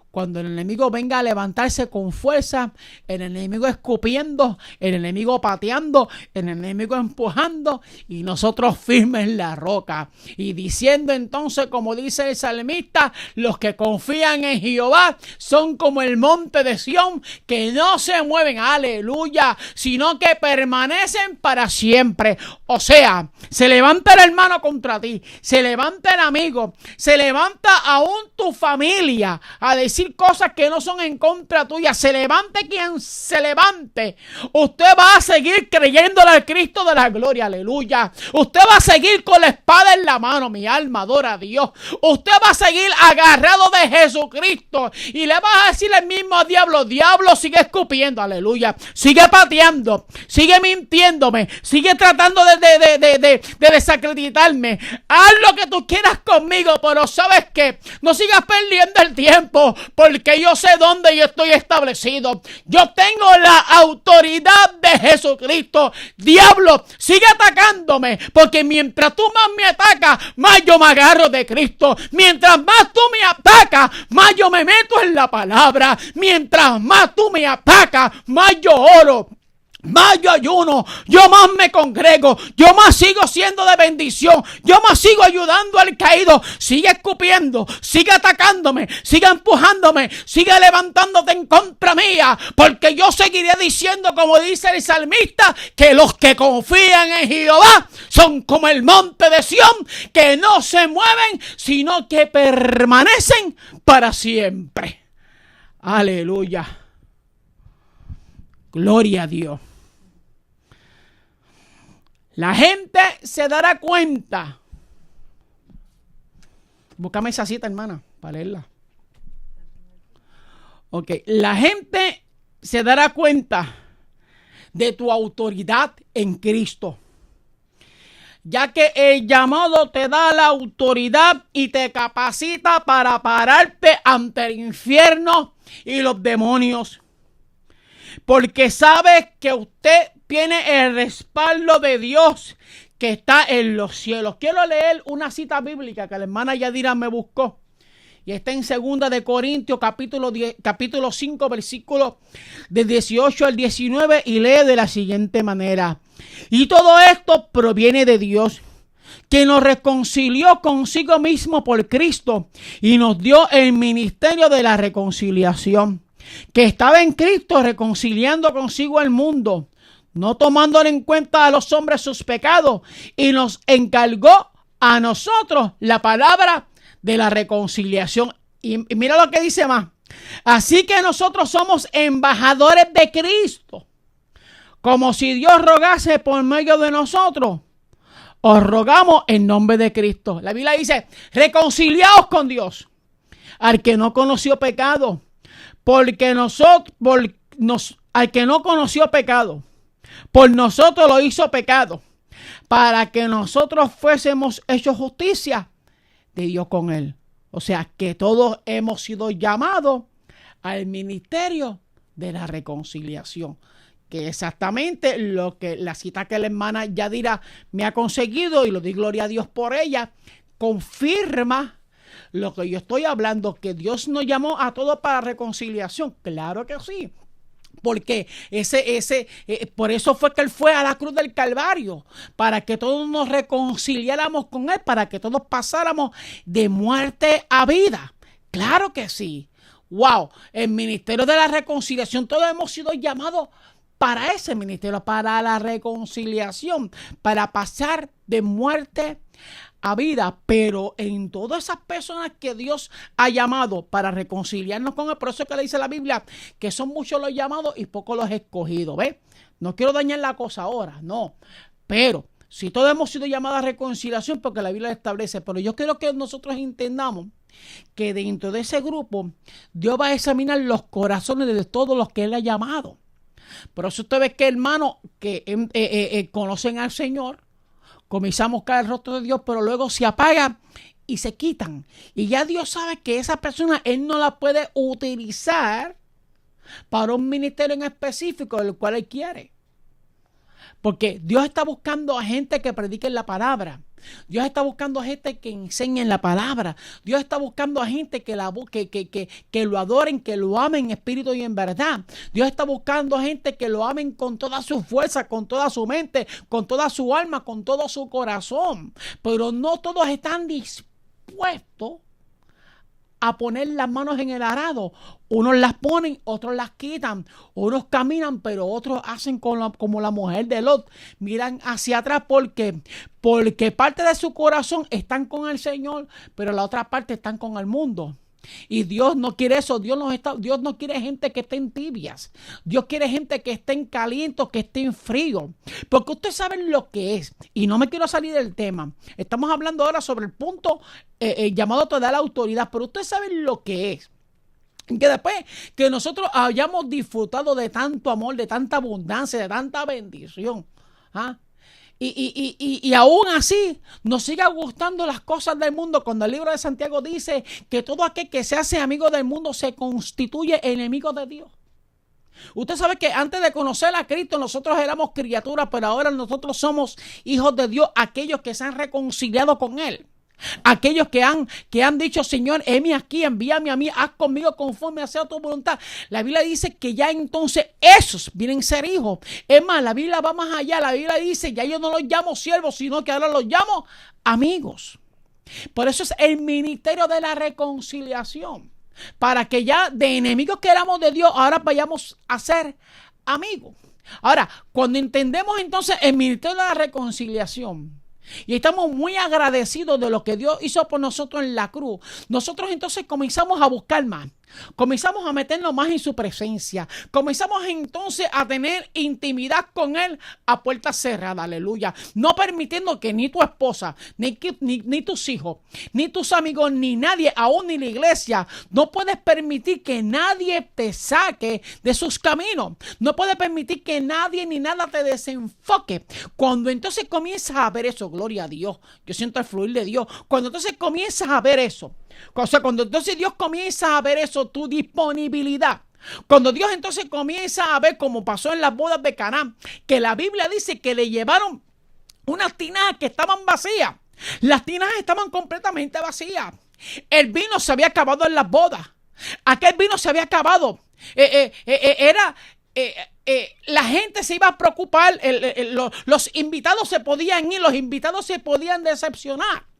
cuando el enemigo venga a levantarse con fuerza, el enemigo escupiendo, el enemigo pateando, el enemigo empujando y nosotros firmes en la roca. Y diciendo entonces, como dice el salmista, los que confían en Jehová son como el monte de Sión, que no se mueven, aleluya, sino que permanecen para siempre. O sea, se levanta el hermano contra ti, se levanta el amigo, se levanta aún tu familia a decir cosas que no son en contra tuya. Se levante quien se levante, usted va a seguir creyéndole al Cristo de la gloria, aleluya. Usted va a seguir con la espada en la mano, mi alma adora a Dios. Usted va a seguir agarrado de Jesucristo y le va a decir al mismo diablo, diablo, sigue escupiendo, aleluya, sigue pateando, sigue mintiéndome, sigue tratando de desacreditarme, haz lo que tú quieras conmigo, pero ¿sabes qué? No sigas perdiendo el tiempo, porque yo sé dónde yo estoy establecido. Yo tengo la autoridad de Jesucristo. Diablo, sigue atacándome, porque mientras tú más me atacas, más yo me agarro de Cristo. Mientras más tú me atacas, más yo me meto en la palabra. Mientras más tú me atacas, más yo oro, más yo ayuno, yo más me congrego, yo más sigo siendo de bendición, yo más sigo ayudando al caído. Sigue escupiendo, sigue atacándome, sigue empujándome, sigue levantándote en contra mía, porque yo seguiré diciendo, como dice el salmista, que los que confían en Jehová son como el monte de Sión, que no se mueven, sino que permanecen para siempre. Aleluya. Gloria a Dios. La gente se dará cuenta. Búscame esa cita, hermana, para leerla. Ok, la gente se dará cuenta de tu autoridad en Cristo, ya que el llamado te da la autoridad y te capacita para pararte ante el infierno y los demonios, porque sabes que usted tiene el respaldo de Dios que está en los cielos. Quiero leer una cita bíblica que la hermana Yadira me buscó. Y está en 2 de Corintios, capítulo 5, versículos de 18 al 19. Y lee de la siguiente manera. Y todo esto proviene de Dios, que nos reconcilió consigo mismo por Cristo y nos dio el ministerio de la reconciliación, que estaba en Cristo reconciliando consigo el mundo, no tomándole en cuenta a los hombres sus pecados, y nos encargó a nosotros la palabra de la reconciliación. Y mira lo que dice más. Así que nosotros somos embajadores de Cristo, como si Dios rogase por medio de nosotros. Os rogamos en nombre de Cristo. La Biblia dice, reconciliaos con Dios, al que no conoció pecado, al que no conoció pecado, por nosotros lo hizo pecado, para que nosotros fuésemos hechos justicia de Dios con él. O sea, que todos hemos sido llamados al ministerio de la reconciliación, que exactamente lo que la cita que la hermana Yadira me ha conseguido, y lo doy gloria a Dios por ella, confirma lo que yo estoy hablando, que Dios nos llamó a todos para reconciliación. Claro que sí. Porque por eso fue que Él fue a la cruz del Calvario, para que todos nos reconciliáramos con Él, para que todos pasáramos de muerte a vida. Claro que sí. Wow, el ministerio de la reconciliación, todos hemos sido llamados para ese ministerio, para la reconciliación, para pasar de muerte a vida. Pero en todas esas personas que Dios ha llamado para reconciliarnos con Él, por eso es que le dice la Biblia que son muchos los llamados y pocos los escogidos. ¿Ves? No quiero dañar la cosa ahora, no. Pero Si todos hemos sido llamados a reconciliación porque la Biblia lo establece, pero yo quiero que nosotros entendamos que dentro de ese grupo Dios va a examinar los corazones de todos los que Él ha llamado. Por eso usted ve que hermanos que conocen al Señor, comenzamos a buscar el rostro de Dios, pero luego se apagan y se quitan. Y ya Dios sabe que esa persona Él no la puede utilizar para un ministerio en específico del cual Él quiere. Porque Dios está buscando a gente que predique la palabra. Dios está buscando a gente que enseñe la palabra. Dios está buscando a gente que lo adoren, que lo amen en espíritu y en verdad. Dios está buscando a gente que lo amen con toda su fuerza, con toda su mente, con toda su alma, con todo su corazón. Pero no todos están dispuestos a poner las manos en el arado. Unos las ponen, otros las quitan. Unos caminan, pero otros hacen como la mujer de Lot. Miran hacia atrás porque parte de su corazón están con el Señor, pero la otra parte están con el mundo. Y Dios no quiere eso. Dios no quiere gente que estén tibias. Dios quiere gente que estén calientes, que estén fríos. Porque ustedes saben lo que es. Y no me quiero salir del tema. Estamos hablando ahora sobre el punto llamado toda la autoridad. Pero ustedes saben lo que es. Que después que nosotros hayamos disfrutado de tanto amor, de tanta abundancia, de tanta bendición, y aún así nos siga gustando las cosas del mundo, cuando el libro de Santiago dice que todo aquel que se hace amigo del mundo se constituye enemigo de Dios. Usted sabe que antes de conocer a Cristo nosotros éramos criaturas, pero ahora nosotros somos hijos de Dios, aquellos que se han reconciliado con Él. Aquellos que han dicho, Señor, heme aquí, envíame a mí, haz conmigo conforme sea tu voluntad. La Biblia dice que ya entonces esos vienen a ser hijos. Es más, la Biblia va más allá. La Biblia dice, ya yo no los llamo siervos, sino que ahora los llamo amigos. Por eso es el ministerio de la reconciliación. Para que ya de enemigos que éramos de Dios, ahora vayamos a ser amigos. Ahora, cuando entendemos entonces el ministerio de la reconciliación, y estamos muy agradecidos de lo que Dios hizo por nosotros en la cruz, nosotros entonces comenzamos a buscar más. Comenzamos a meternos más en su presencia. Comenzamos entonces a tener intimidad con Él a puerta cerrada. Aleluya. No permitiendo que ni tu esposa, ni tus hijos, ni tus amigos, ni nadie, aún ni la iglesia, no puedes permitir que nadie te saque de sus caminos. No puedes permitir que nadie ni nada te desenfoque. Cuando entonces comienzas a ver eso, gloria a Dios. Yo siento el fluir de Dios. Cuando entonces comienzas a ver eso, o sea, cuando entonces Dios comienza a ver eso, tu disponibilidad. Cuando Dios entonces comienza a ver, como pasó en las bodas de Caná, que la Biblia dice que le llevaron unas tinajas que estaban vacías. Las tinajas estaban completamente vacías. El vino se había acabado en las bodas. Aquel vino se había acabado. La gente se iba a preocupar. Los invitados se podían ir. Los invitados se podían decepcionar.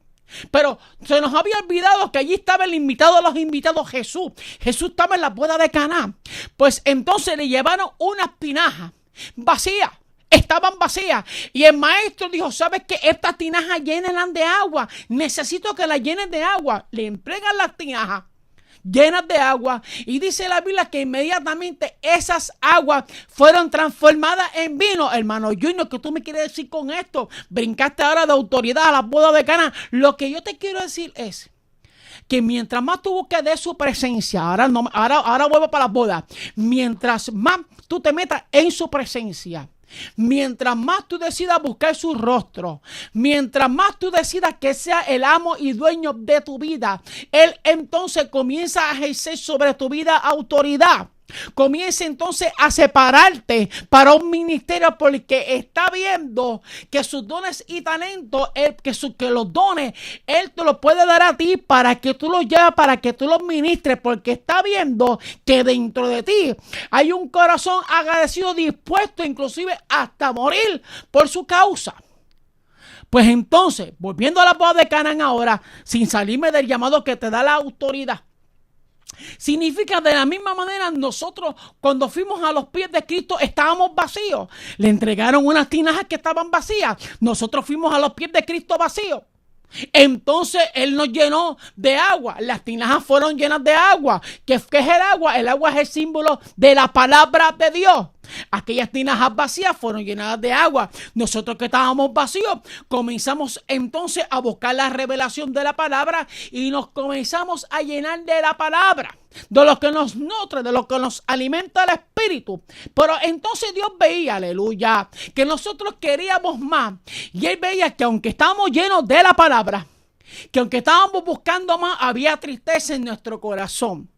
Pero se nos había olvidado que allí estaba el invitado de los invitados, Jesús. Jesús estaba en la boda de Caná. Pues entonces le llevaron unas tinajas vacías. Estaban vacías. Y el maestro dijo, ¿sabes qué? Estas tinajas llénenlas de agua. Necesito que las llenen de agua. Le entregan las tinajas llenas de agua, y dice la Biblia que inmediatamente esas aguas fueron transformadas en vino. Hermano Junior, ¿qué tú me quieres decir con esto? Brincaste ahora de autoridad a la boda de Caná. Lo que yo te quiero decir es que mientras más tú busques de su presencia, ahora vuelvo para la boda, mientras más tú te metas en su presencia, mientras más tú decidas buscar su rostro, mientras más tú decidas que sea el amo y dueño de tu vida, Él entonces comienza a ejercer sobre tu vida autoridad. Comienza entonces a separarte para un ministerio, porque está viendo que sus dones y talentos, que los dones, Él te los puede dar a ti para que tú los lleves, para que tú los ministres, porque está viendo que dentro de ti hay un corazón agradecido, dispuesto inclusive hasta morir por su causa. Pues entonces, volviendo a la boda de Canaán ahora, sin salirme del llamado que te da la autoridad, significa de la misma manera, nosotros cuando fuimos a los pies de Cristo estábamos vacíos. Le entregaron unas tinajas que estaban vacías. Nosotros fuimos a los pies de Cristo vacíos. Entonces Él nos llenó de agua. Las tinajas fueron llenas de agua. ¿Qué es el agua? El agua es el símbolo de la palabra de Dios. Aquellas tinajas vacías fueron llenadas de agua. Nosotros que estábamos vacíos, comenzamos entonces a buscar la revelación de la palabra y nos comenzamos a llenar de la palabra, de lo que nos nutre, de lo que nos alimenta el espíritu. Pero entonces Dios veía, aleluya, que nosotros queríamos más. Y Él veía que aunque estábamos llenos de la palabra, que aunque estábamos buscando más, había tristeza en nuestro corazón.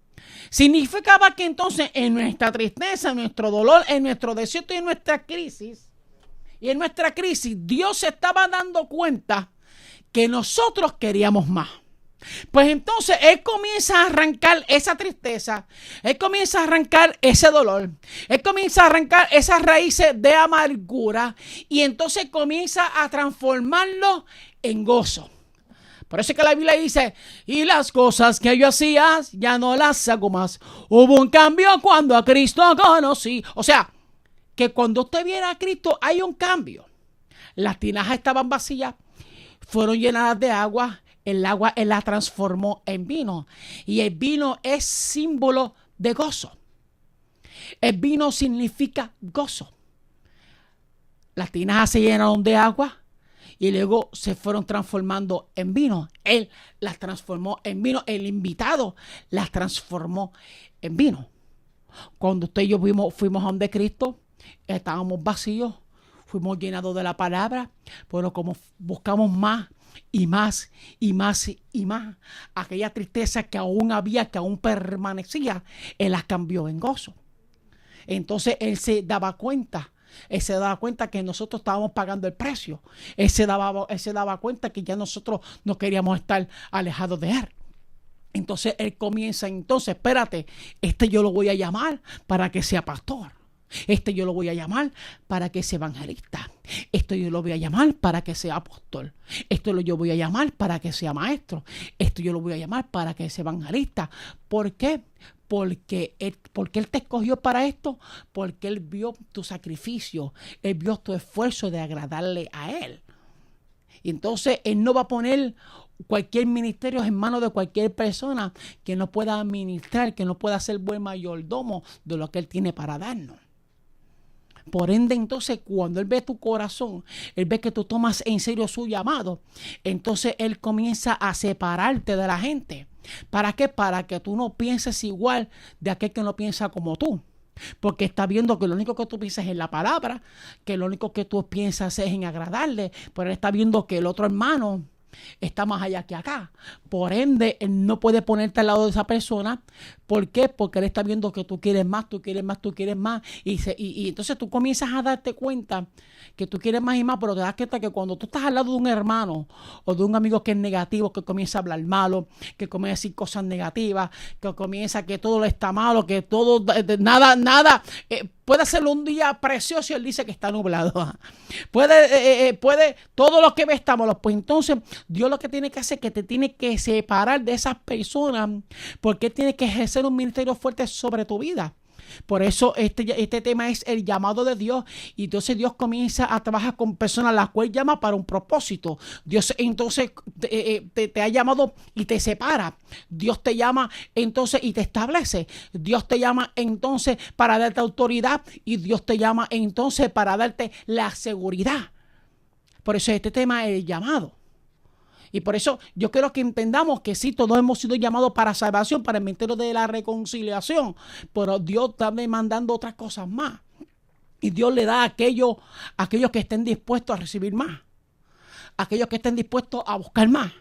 Significaba que entonces en nuestra tristeza, en nuestro dolor, en nuestro desierto y en nuestra crisis, Dios se estaba dando cuenta que nosotros queríamos más. Pues entonces Él comienza a arrancar esa tristeza, Él comienza a arrancar ese dolor, Él comienza a arrancar esas raíces de amargura y entonces comienza a transformarlo en gozo. Por eso es que la Biblia dice, y las cosas que yo hacía ya no las hago más. Hubo un cambio cuando a Cristo conocí. O sea, que cuando usted viene a Cristo hay un cambio. Las tinajas estaban vacías, fueron llenadas de agua. El agua Él la transformó en vino. Y el vino es símbolo de gozo. El vino significa gozo. Las tinajas se llenaron de agua y luego se fueron transformando en vino. Él las transformó en vino. El invitado las transformó en vino. Cuando usted y yo fuimos a donde Cristo, estábamos vacíos, fuimos llenados de la palabra, pero como buscamos más y más y más y más, aquella tristeza que aún había, que aún permanecía, Él las cambió en gozo. Entonces Él se daba cuenta que nosotros estábamos pagando el precio. Él se daba cuenta que ya nosotros no queríamos estar alejados de Él. Entonces Él comienza, espérate, yo lo voy a llamar para que sea pastor. Yo lo voy a llamar para que sea evangelista. Yo lo voy a llamar para que sea apóstol. Yo voy a llamar para que sea maestro. Yo lo voy a llamar para que sea evangelista. ¿Por qué? Porque Él te escogió para esto. Porque Él vio tu sacrificio. Él vio tu esfuerzo de agradarle a Él. Y entonces Él no va a poner cualquier ministerio en manos de cualquier persona que no pueda administrar, que no pueda ser buen mayordomo de lo que Él tiene para darnos. Por ende, entonces, cuando Él ve tu corazón, Él ve que tú tomas en serio su llamado, entonces Él comienza a separarte de la gente. ¿Para qué? Para que tú no pienses igual de aquel que no piensa como tú. Porque está viendo que lo único que tú piensas es en la palabra, que lo único que tú piensas es en agradarle, pero Él está viendo que el otro hermano está más allá que acá. Por ende, Él no puede ponerte al lado de esa persona. ¿Por qué? Porque Él está viendo que tú quieres más, tú quieres más, tú quieres más. Y entonces tú comienzas a darte cuenta que tú quieres más y más, pero te das cuenta que cuando tú estás al lado de un hermano o de un amigo que es negativo, que comienza a hablar malo, que comienza a decir cosas negativas, que comienza que todo le está malo, que todo, nada, puede ser un día precioso y Él dice que está nublado. Puede, todo lo que ve está malo. Pues entonces Dios lo que tiene que hacer es que te tiene que separar de esas personas, porque Él tiene que ejercer un ministerio fuerte sobre tu vida. Por eso este tema es el llamado de Dios. Y entonces Dios comienza a trabajar con personas a las cuales llama para un propósito. Dios entonces te ha llamado y te separa. Dios te llama entonces y te establece. Dios te llama entonces para darte autoridad. Y Dios te llama entonces para darte la seguridad. Por eso este tema es el llamado. Y por eso yo quiero que entendamos que sí, todos hemos sido llamados para salvación, para el ministerio de la reconciliación. Pero Dios está demandando otras cosas más. Y Dios le da a aquellos que estén dispuestos a recibir más. Aquellos que estén dispuestos a buscar más.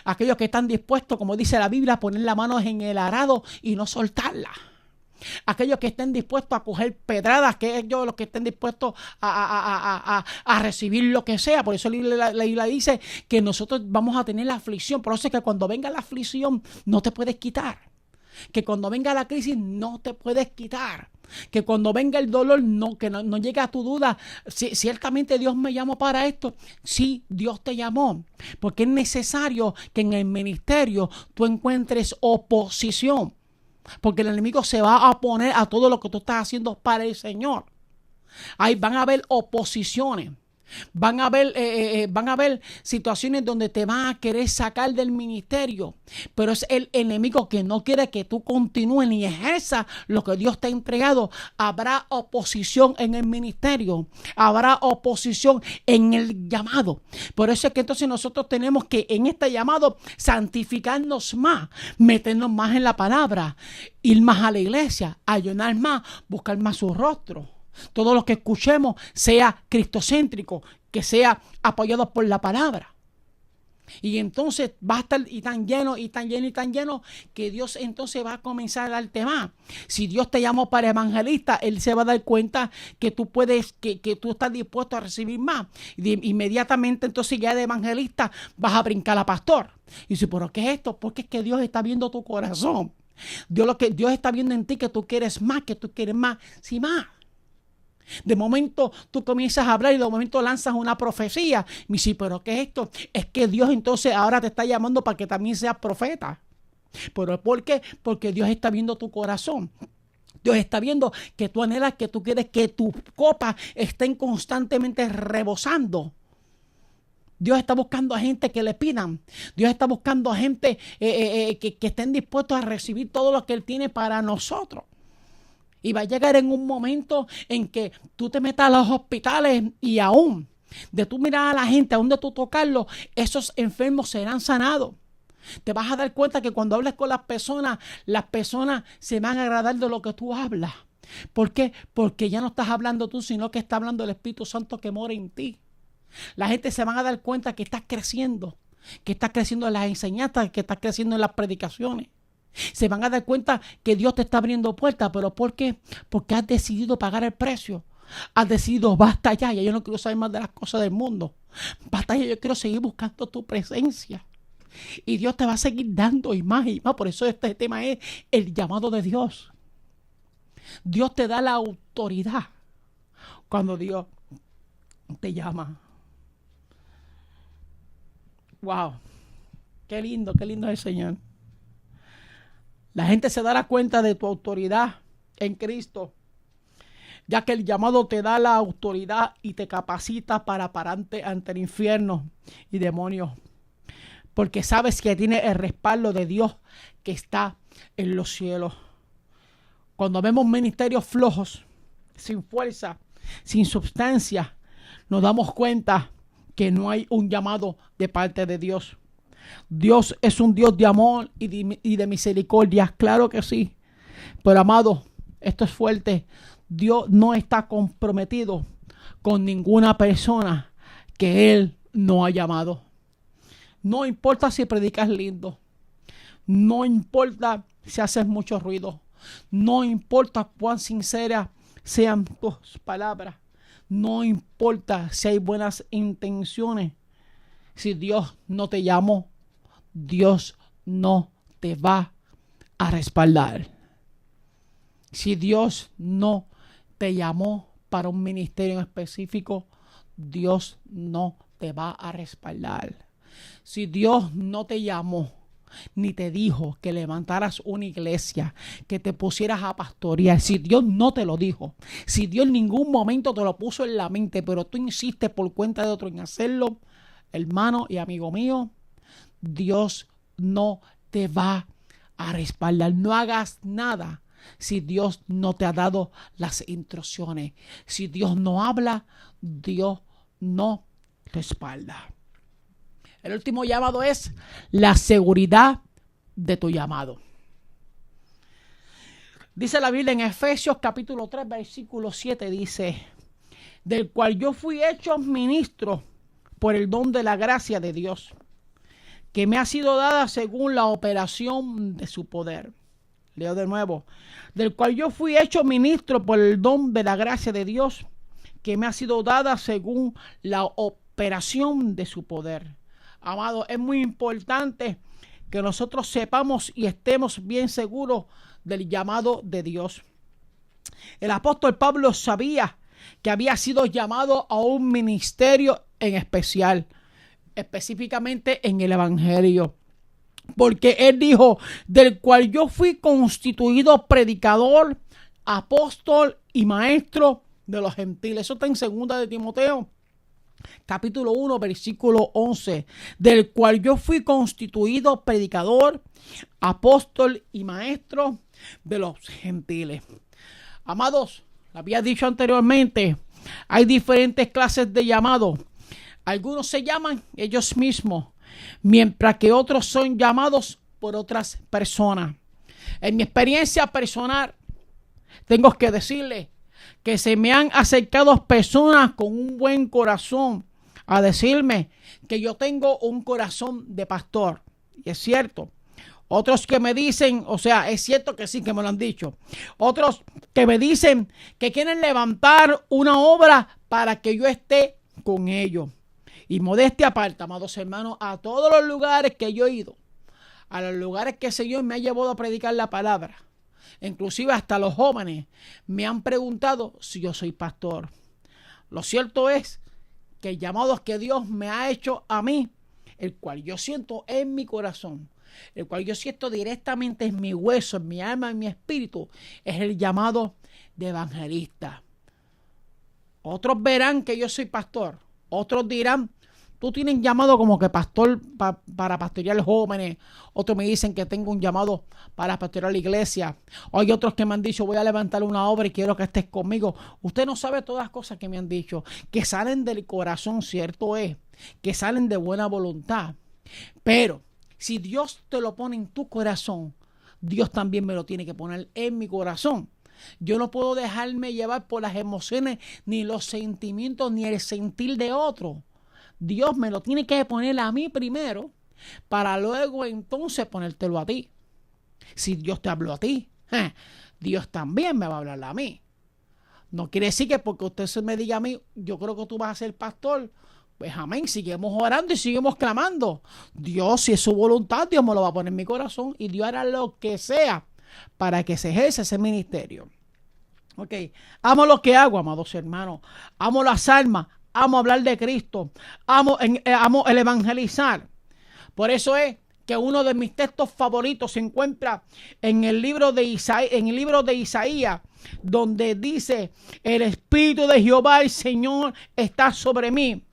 Aquellos que están dispuestos, como dice la Biblia, a poner la mano en el arado y no soltarla. Aquellos que estén dispuestos a coger pedradas, que ellos los que estén dispuestos a recibir lo que sea. Por eso la Biblia dice que nosotros vamos a tener la aflicción. Por eso es que cuando venga la aflicción no te puedes quitar. Que cuando venga la crisis no te puedes quitar. Que cuando venga el dolor que no llegue a tu duda. Ciertamente Dios me llamó para esto. Sí, Dios te llamó. Porque es necesario que en el ministerio tú encuentres oposición. Porque el enemigo se va a oponer a todo lo que tú estás haciendo para el Señor. Ahí van a haber oposiciones. Van a haber situaciones donde te van a querer sacar del ministerio, pero es el enemigo que no quiere que tú continúes ni ejerzas lo que Dios te ha entregado. Habrá oposición en el ministerio, habrá oposición en el llamado. Por eso es que entonces nosotros tenemos que en este llamado santificarnos más, meternos más en la palabra, ir más a la iglesia, ayunar más, buscar más su rostro. Todo lo que escuchemos sea cristocéntrico, que sea apoyado por la palabra. Y entonces va a estar y tan lleno y tan lleno y tan lleno que Dios entonces va a comenzar a darte más. Si Dios te llamó para evangelista, Él se va a dar cuenta que tú puedes, que tú estás dispuesto a recibir más. Y inmediatamente entonces ya de evangelista vas a brincar a pastor. Y dice, ¿pero qué es esto? Porque es que Dios está viendo tu corazón. Dios está viendo en ti que tú quieres más, sí más. De momento tú comienzas a hablar y de momento lanzas una profecía. Me dice, ¿pero qué es esto? Es que Dios entonces ahora te está llamando para que también seas profeta. ¿Pero por qué? Porque Dios está viendo tu corazón. Dios está viendo que tú anhelas, que tú quieres que tus copas estén constantemente rebosando. Dios está buscando a gente que le pidan. Dios está buscando a gente que estén dispuestos a recibir todo lo que Él tiene para nosotros. Y va a llegar en un momento en que tú te metas a los hospitales y aún de tú mirar a la gente, aún de tú tocarlos, esos enfermos serán sanados. Te vas a dar cuenta que cuando hables con las personas se van a agradar de lo que tú hablas. ¿Por qué? Porque ya no estás hablando tú, sino que está hablando el Espíritu Santo que mora en ti. La gente se van a dar cuenta que estás creciendo en las enseñanzas, que estás creciendo en las predicaciones. Se van a dar cuenta que Dios te está abriendo puertas. ¿Pero por qué? Porque has decidido pagar el precio. Has decidido, basta ya yo no quiero saber más de las cosas del mundo. Basta ya, yo quiero seguir buscando tu presencia. Y Dios te va a seguir dando y más y más. Por eso este tema es el llamado de Dios. Dios te da la autoridad cuando Dios te llama. Wow, qué lindo es el Señor. La gente se dará cuenta de tu autoridad en Cristo, ya que el llamado te da la autoridad y te capacita para pararte ante el infierno y demonios, porque sabes que tiene el respaldo de Dios que está en los cielos. Cuando vemos ministerios flojos, sin fuerza, sin substancia, nos damos cuenta que no hay un llamado de parte de Dios. Dios es un Dios de amor y de misericordia, claro que sí. Pero amado, esto es fuerte. Dios no está comprometido con ninguna persona que Él no ha llamado. No importa si predicas lindo. No importa si haces mucho ruido. No importa cuán sinceras sean tus palabras. No importa si hay buenas intenciones. Si Dios no te llamó, Dios no te va a respaldar. Si Dios no te llamó para un ministerio específico, Dios no te va a respaldar. Si Dios no te llamó, ni te dijo que levantaras una iglesia, que te pusieras a pastorear, si Dios no te lo dijo, si Dios en ningún momento te lo puso en la mente, pero tú insistes por cuenta de otro en hacerlo, hermano y amigo mío, Dios no te va a respaldar. No hagas nada si Dios no te ha dado las instrucciones. Si Dios no habla, Dios no respalda. El último llamado es la seguridad de tu llamado. Dice la Biblia en Efesios capítulo 3, versículo 7, dice, del cual yo fui hecho ministro por el don de la gracia de Dios, que me ha sido dada según la operación de su poder. Leo de nuevo. Del cual yo fui hecho ministro por el don de la gracia de Dios, que me ha sido dada según la operación de su poder. Amado, es muy importante que nosotros sepamos y estemos bien seguros del llamado de Dios. El apóstol Pablo sabía que había sido llamado a un ministerio en especial, específicamente en el evangelio, porque él dijo, del cual yo fui constituido predicador, apóstol y maestro de los gentiles. Eso está en 2 de Timoteo capítulo 1, versículo 11, del cual yo fui constituido predicador, apóstol y maestro de los gentiles. Amados, lo había dicho anteriormente, hay diferentes clases de llamados. Algunos se llaman ellos mismos, mientras que otros son llamados por otras personas. En mi experiencia personal, tengo que decirle que se me han acercado personas con un buen corazón a decirme que yo tengo un corazón de pastor. Y es cierto. Otros que me dicen, o sea, es cierto que sí, que me lo han dicho. Otros que me dicen que quieren levantar una obra para que yo esté con ellos. Y modestia aparte, amados hermanos, a todos los lugares que yo he ido, a los lugares que el Señor me ha llevado a predicar la palabra, inclusive hasta los jóvenes me han preguntado si yo soy pastor. Lo cierto es que el llamado que Dios me ha hecho a mí, el cual yo siento en mi corazón, el cual yo siento directamente en mi hueso, en mi alma, en mi espíritu, es el llamado de evangelista. Otros verán que yo soy pastor. Otros dirán, tú tienes llamado como que pastor para pastorear jóvenes. Otros me dicen que tengo un llamado para pastorear la iglesia. Hay otros que me han dicho, voy a levantar una obra y quiero que estés conmigo. Usted no sabe todas las cosas que me han dicho, que salen del corazón, cierto es, que salen de buena voluntad. Pero si Dios te lo pone en tu corazón, Dios también me lo tiene que poner en mi corazón. Yo no puedo dejarme llevar por las emociones, ni los sentimientos, ni el sentir de otro. Dios me lo tiene que poner a mí primero, para luego entonces ponértelo a ti. Si Dios te habló a ti, Dios también me va a hablar a mí. No quiere decir que porque usted se me diga a mí, yo creo que tú vas a ser pastor, pues amén, seguimos orando y seguimos clamando. Dios, si es su voluntad, Dios me lo va a poner en mi corazón y Dios hará lo que sea para que se ejerza ese ministerio. Ok, amo lo que hago, amados hermanos. Amo las almas, amo hablar de Cristo, amo el evangelizar. Por eso es que uno de mis textos favoritos se encuentra en el libro de Isaías, donde dice, el Espíritu de Jehová, el Señor, está sobre mí,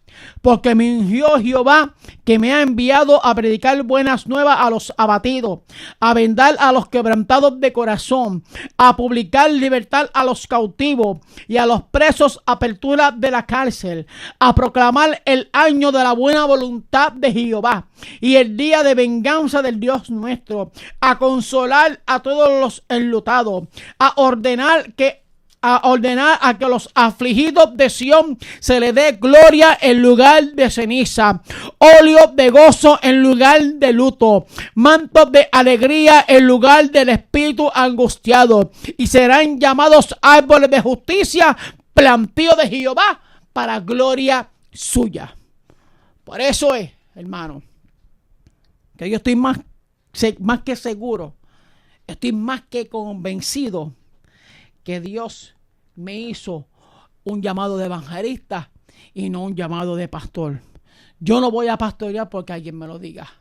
porque me ungió Jehová, que me ha enviado a predicar buenas nuevas a los abatidos, a vendar a los quebrantados de corazón, a publicar libertad a los cautivos y a los presos apertura de la cárcel, a proclamar el año de la buena voluntad de Jehová y el día de venganza del Dios nuestro, a consolar a todos los enlutados, a ordenar a que los afligidos de Sión se le dé gloria en lugar de ceniza, óleo de gozo en lugar de luto, mantos de alegría en lugar del espíritu angustiado, y serán llamados árboles de justicia, plantío de Jehová para gloria suya. Por eso es, hermano, que yo estoy más que seguro, estoy más que convencido que Dios me hizo un llamado de evangelista y no un llamado de pastor. Yo no voy a pastorear porque alguien me lo diga.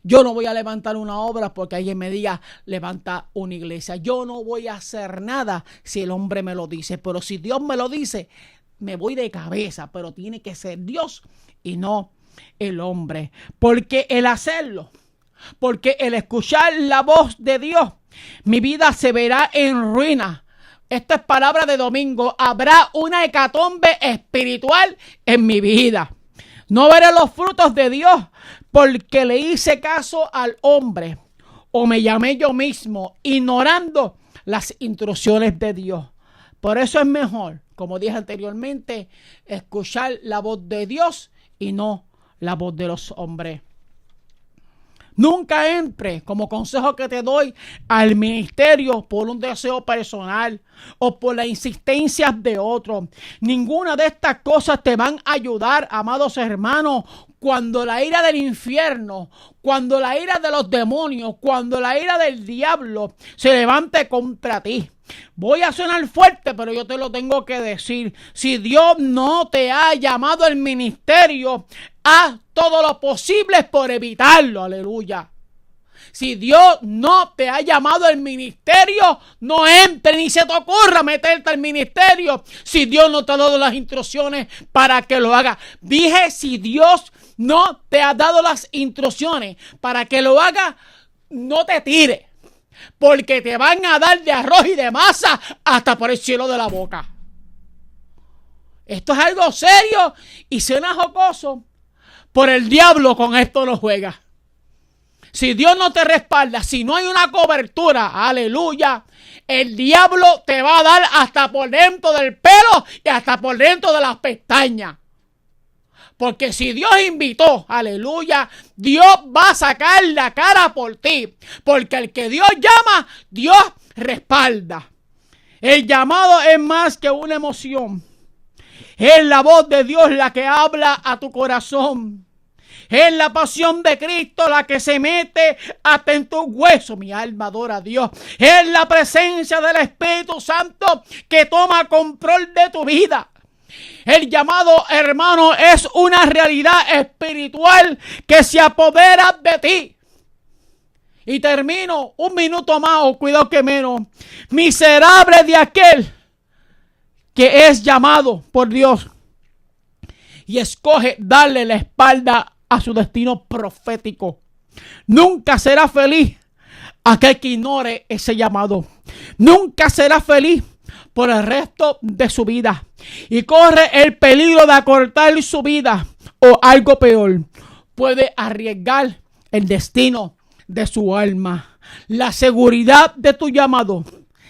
Yo no voy a levantar una obra porque alguien me diga, levanta una iglesia. Yo no voy a hacer nada si el hombre me lo dice. Pero si Dios me lo dice, me voy de cabeza. Pero tiene que ser Dios y no el hombre. Porque el hacerlo, porque el escuchar la voz de Dios, mi vida se verá en ruina. Esto es palabra de domingo. Habrá una hecatombe espiritual en mi vida. No veré los frutos de Dios porque le hice caso al hombre o me llamé yo mismo ignorando las instrucciones de Dios. Por eso es mejor, como dije anteriormente, escuchar la voz de Dios y no la voz de los hombres. Nunca entre, como consejo que te doy, al ministerio por un deseo personal o por las insistencias de otros. Ninguna de estas cosas te van a ayudar, amados hermanos, cuando la ira del infierno, cuando la ira de los demonios, cuando la ira del diablo se levante contra ti. Voy a sonar fuerte, pero yo te lo tengo que decir. Si Dios no te ha llamado al ministerio, haz todo lo posible por evitarlo. Aleluya. Si Dios no te ha llamado al ministerio, no entres ni se te ocurra meterte al ministerio. Si Dios no te ha dado las instrucciones para que lo hagas. Dije, si Dios no te ha dado las instrucciones para que lo hagas, no te tires. Porque te van a dar de arroz y de masa hasta por el cielo de la boca. Esto es algo serio y suena jocoso. Por el diablo con esto no juega. Si Dios no te respalda, si no hay una cobertura, aleluya, el diablo te va a dar hasta por dentro del pelo y hasta por dentro de las pestañas. Porque si Dios invitó, aleluya, Dios va a sacar la cara por ti. Porque el que Dios llama, Dios respalda. El llamado es más que una emoción. Es la voz de Dios la que habla a tu corazón. Es la pasión de Cristo la que se mete hasta en tus huesos. Mi alma adora a Dios. Es la presencia del Espíritu Santo que toma control de tu vida. El llamado, hermano, es una realidad espiritual que se apodera de ti. Y termino, un minuto más, o cuidado que menos. Miserable de aquel que es llamado por Dios y escoge darle la espalda a su destino profético. Nunca será feliz aquel que ignore ese llamado. Nunca será feliz por el resto de su vida y corre el peligro de acortar su vida, o algo peor, puede arriesgar el destino de su alma. La seguridad de tu llamado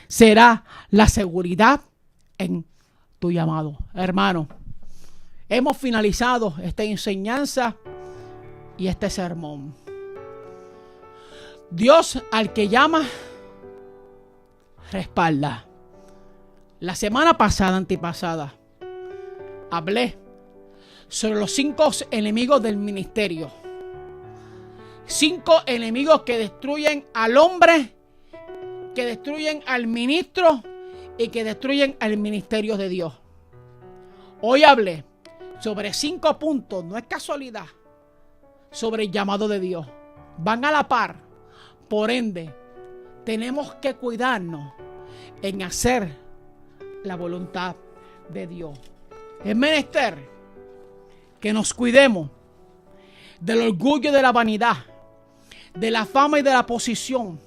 será la seguridad en tu llamado. Hermano, hemos finalizado esta enseñanza y este sermón. Dios al que llama, respalda. La semana pasada, antepasada, hablé sobre los 5 enemigos del ministerio. 5 enemigos que destruyen al hombre, que destruyen al ministro y que destruyen al ministerio de Dios. Hoy hablé sobre 5 puntos, no es casualidad, sobre el llamado de Dios. Van a la par. Por ende, tenemos que cuidarnos en hacer la voluntad de Dios. Es menester que nos cuidemos del orgullo y de la vanidad, de la fama y de la posición,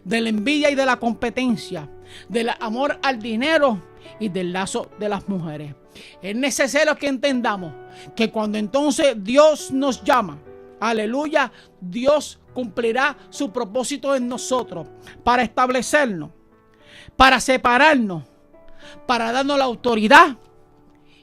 de la envidia y de la competencia, del amor al dinero y del lazo de las mujeres. Es necesario que entendamos que cuando entonces Dios nos llama, aleluya, Dios cumplirá su propósito en nosotros para establecernos, para separarnos, para darnos la autoridad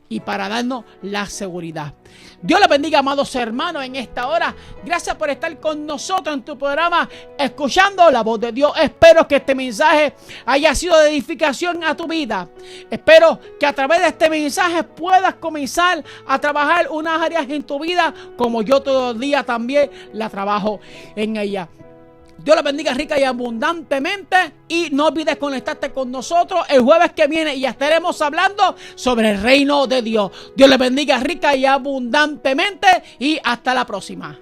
y para darnos la seguridad. Dios les bendiga, amados hermanos, en esta hora. Gracias por estar con nosotros en tu programa, escuchando la voz de Dios. Espero que este mensaje haya sido de edificación a tu vida. Espero que a través de este mensaje puedas comenzar a trabajar unas áreas en tu vida como yo todos los días también la trabajo en ella. Dios les bendiga rica y abundantemente. Y no olvides conectarte con nosotros el jueves que viene y ya estaremos hablando sobre el reino de Dios. Dios les bendiga rica y abundantemente y hasta la próxima.